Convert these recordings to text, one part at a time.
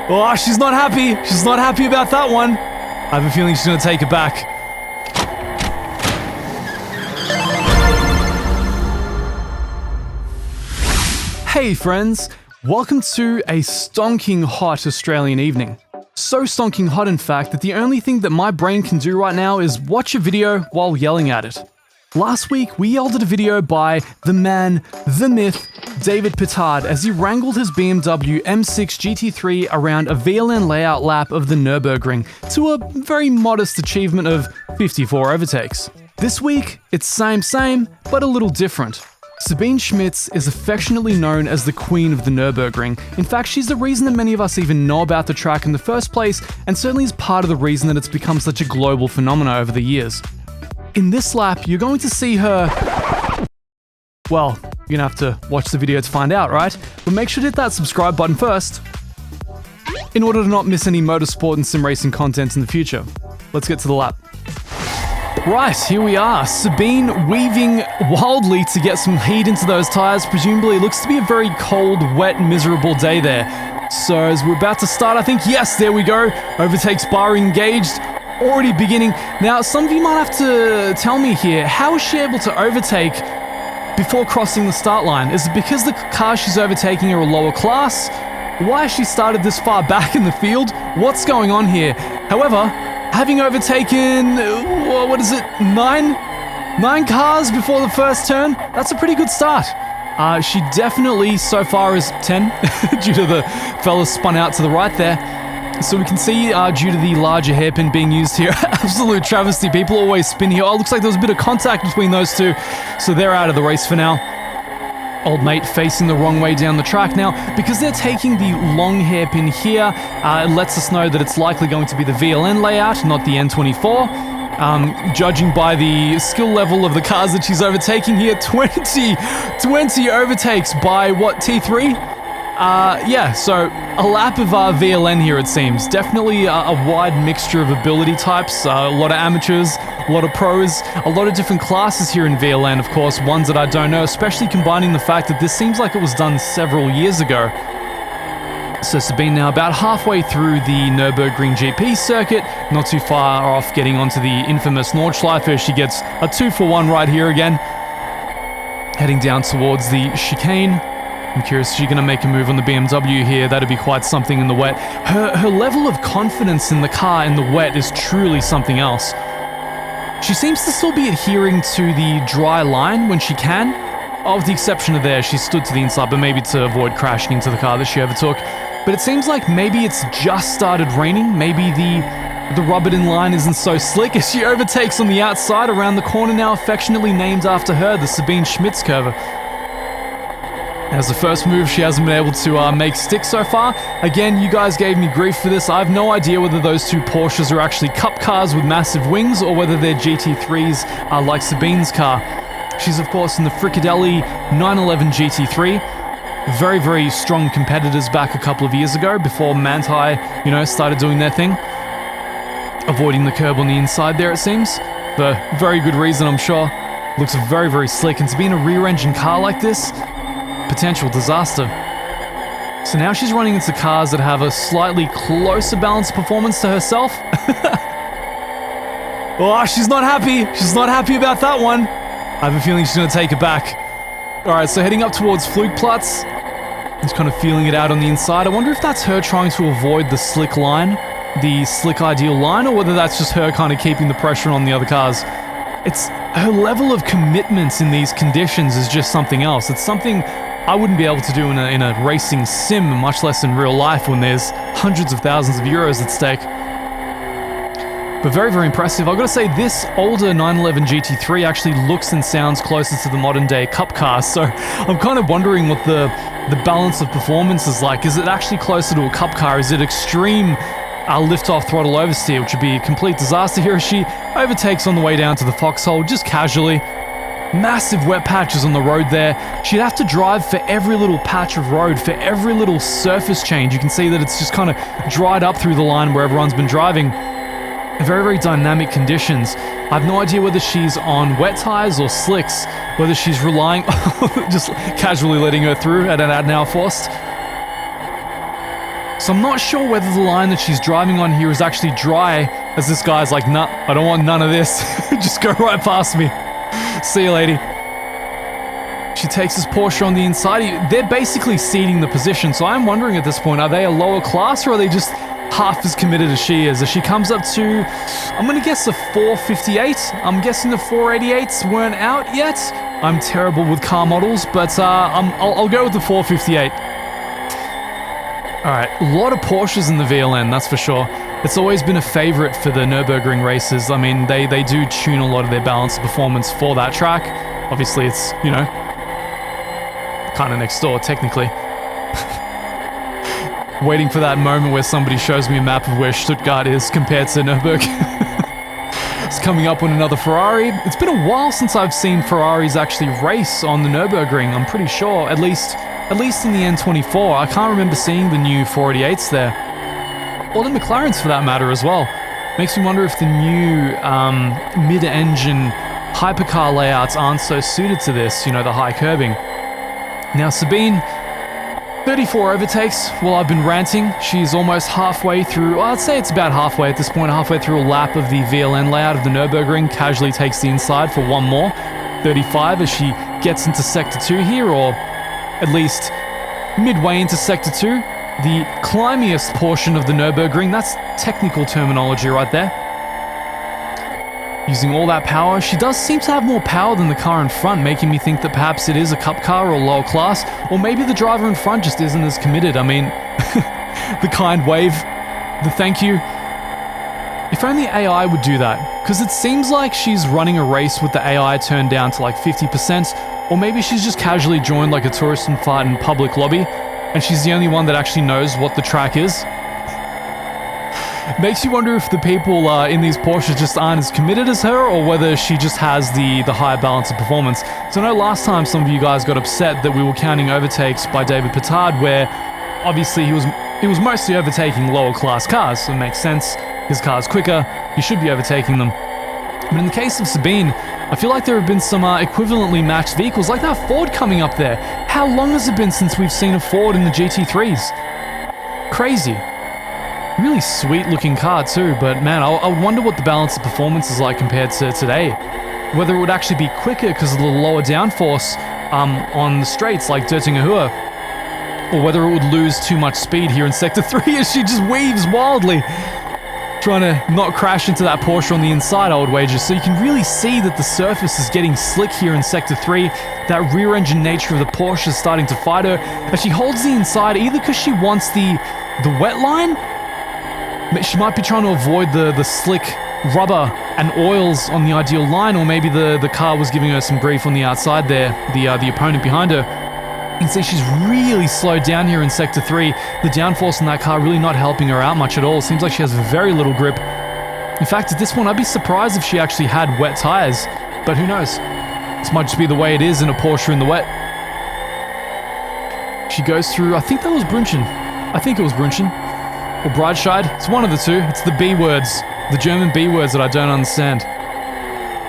Oh, she's not happy. She's not happy about that one. I have a feeling she's going to take it back. Hey friends, welcome to a stonking hot Australian evening. So stonking hot in fact that the only thing that my brain can do right now is watch a video while yelling at it. Last week, we yelled at a video by the man, the myth, David Pittard as he wrangled his BMW M6 GT3 around a VLN layout lap of the Nürburgring to a very modest achievement of 54 overtakes. This week, it's same, but a little different. Sabine Schmitz is affectionately known as the Queen of the Nürburgring. In fact, she's the reason that many of us even know about the track in the first place, and certainly is part of the reason that it's become such a global phenomenon over the years. In this lap, you're going to see her... Well, you're gonna have to watch the video to find out, right? But make sure to hit that subscribe button first, in order to not miss any motorsport and sim racing content in the future. Let's get to the lap. Right, here we are. Sabine weaving wildly to get some heat into those tires. Presumably, it looks to be a very cold, wet, miserable day there. So as we're about to start, I think, yes, there we go. Overtakes bar engaged. Already beginning. Now, some of you might have to tell me here, how is she able to overtake before crossing the start line? Is it because the cars she's overtaking are a lower class? Why has she started this far back in the field? What's going on here? However, having overtaken, what is it, nine cars before the first turn? That's a pretty good start. She definitely, so far, is 10, due to the fella spun out to the right there. So we can see, due to the larger hairpin being used here, absolute travesty. People always spin here. Oh, looks like there was a bit of contact between those two. So they're out of the race for now. Old mate facing the wrong way down the track now. Because they're taking the long hairpin here, it lets us know that it's likely going to be the VLN layout, not the N24. Judging by the skill level of the cars that she's overtaking here, 20 overtakes by, what, T3? Yeah, so a lap of VLN here, it seems. Definitely a wide mixture of ability types, a lot of amateurs, a lot of pros, a lot of different classes here in VLN, of course, ones that I don't know, especially combining the fact that this seems like it was done several years ago. So Sabine now about halfway through the Nürburgring GP circuit, not too far off getting onto the infamous Nordschleife. She gets a 2-for-1 right here again, heading down towards the chicane. I'm curious, is she going to make a move on the BMW here? That'd be quite something in the wet. Her level of confidence in the car in the wet is truly something else. She seems to still be adhering to the dry line when she can. Oh, with the exception of there, she stood to the inside, but maybe to avoid crashing into the car that she overtook. But it seems like maybe it's just started raining. Maybe the rubber-in line isn't so slick as she overtakes on the outside around the corner now, affectionately named after her, the Sabine Schmitz curve. As the first move, she hasn't been able to make stick so far. Again, you guys gave me grief for this. I have no idea whether those two Porsches are actually cup cars with massive wings or whether they're GT3s like Sabine's car. She's, of course, in the Fricadelli 911 GT3. Very, very strong competitors back a couple of years ago before Manthey, started doing their thing. Avoiding the curb on the inside there, it seems. For very good reason, I'm sure. Looks very, very slick. And to be in a rear-engine car like this, potential disaster. So now she's running into cars that have a slightly closer balanced performance to herself. Oh, she's not happy. She's not happy about that one. I have a feeling she's going to take it back. Alright, so heading up towards Flugplatz. Just kind of feeling it out on the inside. I wonder if that's her trying to avoid the slick line, the slick ideal line, or whether that's just her kind of keeping the pressure on the other cars. It's her level of commitment in these conditions is just something else. It's something I wouldn't be able to do in a racing sim, much less in real life when there's hundreds of thousands of euros at stake. But very, very impressive. I've got to say, this older 911 GT3 actually looks and sounds closer to the modern day cup car, so I'm kind of wondering what the balance of performance is like. Is it actually closer to a cup car? Is it extreme lift-off throttle oversteer, which would be a complete disaster here as she overtakes on the way down to the foxhole, just casually. Massive wet patches on the road there. She'd have to drive for every little patch of road, for every little surface change. You can see that it's just kind of dried up through the line where everyone's been driving. Very, very dynamic conditions. I have no idea whether she's on wet tires or slicks, whether she's relying just casually letting her through at an hour forced. So I'm not sure whether the line that she's driving on here is actually dry, as this guy's like, nah, I don't want none of this. Just go right past me. See you, lady. She takes this Porsche on the inside. They're basically ceding the position, so I'm wondering at this point, are they a lower class or are they just half as committed as she is? As she comes up to, I'm gonna guess a 458. I'm guessing the 488s weren't out yet. I'm terrible with car models, but I'll go with the 458. All right, a lot of Porsches in the VLN, that's for sure. It's always been a favorite for the Nürburgring races. I mean, they do tune a lot of their balance performance for that track. Obviously, it's, you know, kind of next door, technically. Waiting for that moment where somebody shows me a map of where Stuttgart is compared to Nürburgring. It's coming up on another Ferrari. It's been a while since I've seen Ferraris actually race on the Nürburgring, I'm pretty sure, at least in the N24. I can't remember seeing the new 488s there. Or the McLarens for that matter as well. Makes me wonder if the new mid-engine hypercar layouts aren't so suited to this, you know, the high curbing. Now Sabine, 34 overtakes while I've been ranting. She's almost halfway through, well, I'd say it's about halfway at this point, halfway through a lap of the VLN layout of the Nürburgring, casually takes the inside for one more. 35 as she gets into Sector 2 here, or at least midway into Sector 2, the climbiest portion of the Nürburgring. That's technical terminology right there. Using all that power, she does seem to have more power than the car in front, making me think that perhaps it is a cup car or lower class, or maybe the driver in front just isn't as committed. I mean, the kind wave, the thank you. If only AI would do that, because it seems like she's running a race with the AI turned down to like 50%, or maybe she's just casually joined like a tourist and fart in public lobby, and she's the only one that actually knows what the track is. Makes you wonder if the people in these Porsches just aren't as committed as her, or whether she just has the higher balance of performance. So I know last time some of you guys got upset that we were counting overtakes by David Pittard, where obviously he was mostly overtaking lower class cars, so it makes sense. His car's quicker, he should be overtaking them. But in the case of Sabine, I feel like there have been some equivalently matched vehicles, like that Ford coming up there. How long has it been since we've seen a Ford in the GT3s? Crazy. Really sweet looking car too, but man, I wonder what the balance of performance is like compared to today. Whether it would actually be quicker because of the lower downforce on the straights like Döttinger Höhe, or whether it would lose too much speed here in Sector 3 as she just weaves wildly, trying to not crash into that Porsche on the inside, I would wager. So you can really see that the surface is getting slick here in Sector 3. That rear engine nature of the Porsche is starting to fight her, as she holds the inside either because she wants the wet line. She might be trying to avoid the slick rubber and oils on the ideal line, or maybe the car was giving her some grief on the outside there, the opponent behind her. You can see she's really slowed down here in Sector 3. The downforce in that car really not helping her out much at all. Seems like she has very little grip. In fact, at this point, I'd be surprised if she actually had wet tires, but who knows? This might just be the way it is in a Porsche in the wet. She goes through, I think that was Brünchen. I think it was Brünchen. Or Breitscheid. It's one of the two. It's the B words. The German B words that I don't understand.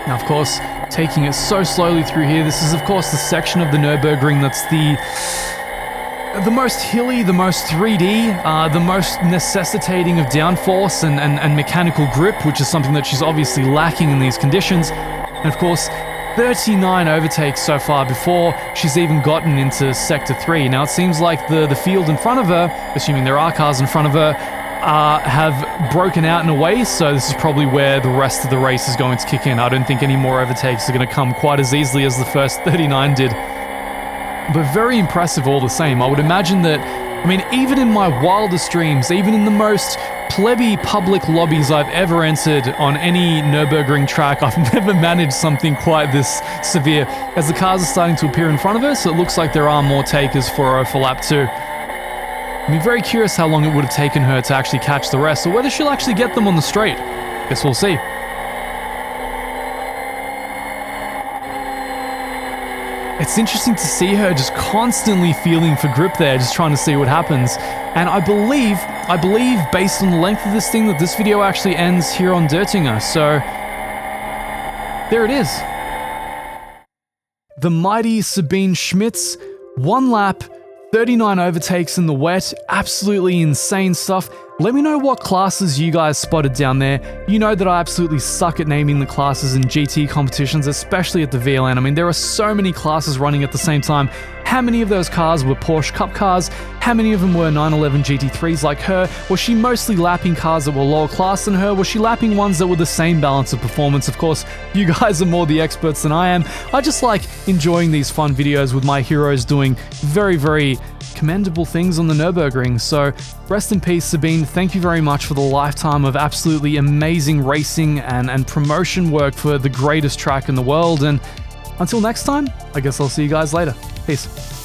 Now, of course, taking it so slowly through here, this is, of course, the section of the Nürburgring that's the most hilly, the most 3D, the most necessitating of downforce and mechanical grip, which is something that she's obviously lacking in these conditions. And, of course, 39 overtakes so far before she's even gotten into Sector 3. Now, it seems like the field in front of her, assuming there are cars in front of her, have broken out in a way, so this is probably where the rest of the race is going to kick in. I don't think any more overtakes are going to come quite as easily as the first 39 did. But very impressive all the same. I would imagine that, I mean, even in my wildest dreams, even in the most plebby public lobbies I've ever entered on any Nürburgring track, I've never managed something quite this severe. As the cars are starting to appear in front of us, so it looks like there are more takers for lap 2. I'm very curious how long it would have taken her to actually catch the rest, or whether she'll actually get them on the straight. Guess we'll see. It's interesting to see her just constantly feeling for grip there, just trying to see what happens. And I believe, based on the length of this thing, that this video actually ends here on Döttinger. So, there it is. The mighty Sabine Schmitz, one lap, 39 overtakes in the wet, absolutely insane stuff. Let me know what classes you guys spotted down there. You know that I absolutely suck at naming the classes in GT competitions, especially at the VLN. I mean, there are so many classes running at the same time. How many of those cars were Porsche Cup cars? How many of them were 911 GT3s like her? Was she mostly lapping cars that were lower class than her? Was she lapping ones that were the same balance of performance? Of course, you guys are more the experts than I am. I just like enjoying these fun videos with my heroes doing very, very commendable things on the Nürburgring. So rest in peace, Sabine. Thank you very much for the lifetime of absolutely amazing racing and promotion work for the greatest track in the world. And until next time, I guess I'll see you guys later. Peace.